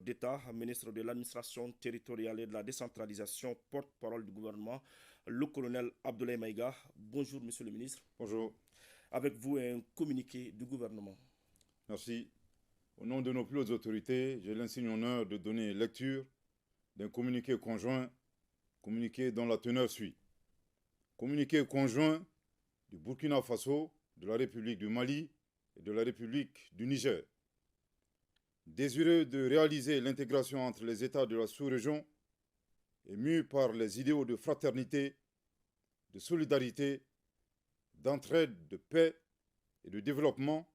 d'État, ministre de l'administration territoriale et de la décentralisation, porte-parole du gouvernement, le colonel Abdoulaye Maïga. Bonjour, monsieur le ministre. Bonjour. Avec vous, un communiqué du gouvernement. Merci. Au nom de nos plus hautes autorités, j'ai l'insigne honneur de donner lecture d'un communiqué conjoint, communiqué dont la teneur suit. Communiqué conjoint du Burkina Faso, de la République du Mali et de la République du Niger. Désireux de réaliser l'intégration entre les États de la sous-région et mû par les idéaux de fraternité, de solidarité, d'entraide, de paix et de développement,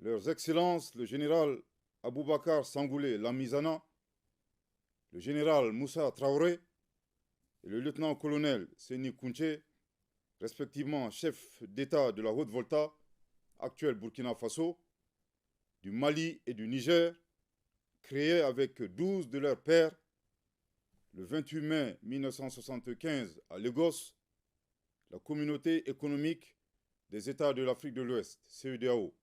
Leurs Excellences, le général Aboubakar Sangoulé Lamizana, le général Moussa Traoré et le lieutenant-colonel Seni Kounché, respectivement chef d'État de la Haute-Volta, actuel Burkina Faso, du Mali et du Niger, créés avec 12 de leurs pairs le 28 mai 1975 à Lagos, la Communauté économique des États de l'Afrique de l'Ouest, CEDEAO.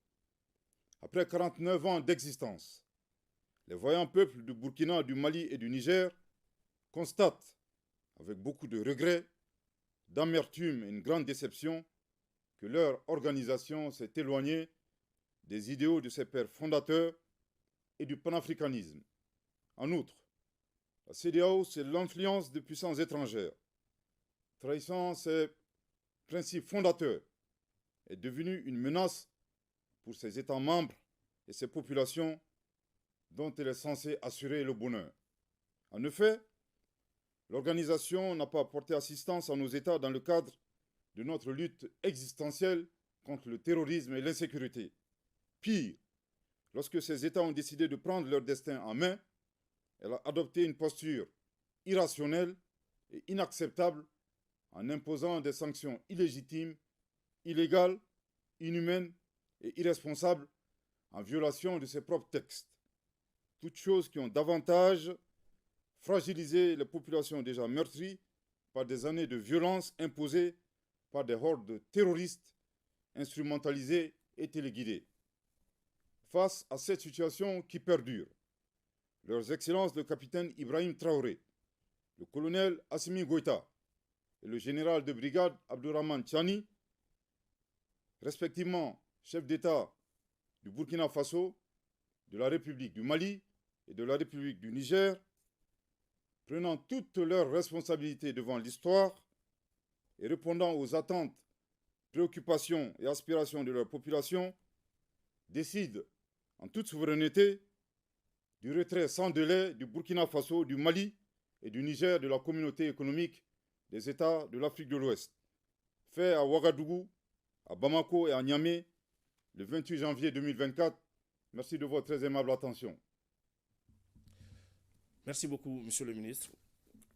Après 49 ans d'existence, les voyants peuples du Burkina, du Mali et du Niger constatent, avec beaucoup de regrets, d'amertume et une grande déception, que leur organisation s'est éloignée des idéaux de ses pères fondateurs et du panafricanisme. En outre, la CEDEAO, c'est l'influence de puissances étrangères. Trahissant ses principes fondateurs, est devenue une menace pour ses États membres et ses populations dont elle est censée assurer le bonheur. En effet, l'organisation n'a pas apporté assistance à nos États dans le cadre de notre lutte existentielle contre le terrorisme et l'insécurité. Pire, lorsque ces États ont décidé de prendre leur destin en main, elle a adopté une posture irrationnelle et inacceptable en imposant des sanctions illégitimes, illégales, inhumaines et irresponsables en violation de ses propres textes. Toutes choses qui ont davantage fragilisé les populations déjà meurtries par des années de violence imposées par des hordes terroristes instrumentalisées et téléguidées. Face à cette situation qui perdure, Leurs Excellences le capitaine Ibrahim Traoré, le colonel Assimi Goïta et le général de brigade Abdourahmane Tchani, respectivement chef d'État du Burkina Faso, de la République du Mali et de la République du Niger, prenant toutes leurs responsabilités devant l'histoire et répondant aux attentes, préoccupations et aspirations de leur population, décident en toute souveraineté du retrait sans délai du Burkina Faso, du Mali et du Niger de la communauté économique des États de l'Afrique de l'Ouest, fait à Ouagadougou, à Bamako et à Niamey le 28 janvier 2024. Merci de votre très aimable attention. Merci beaucoup, monsieur le ministre.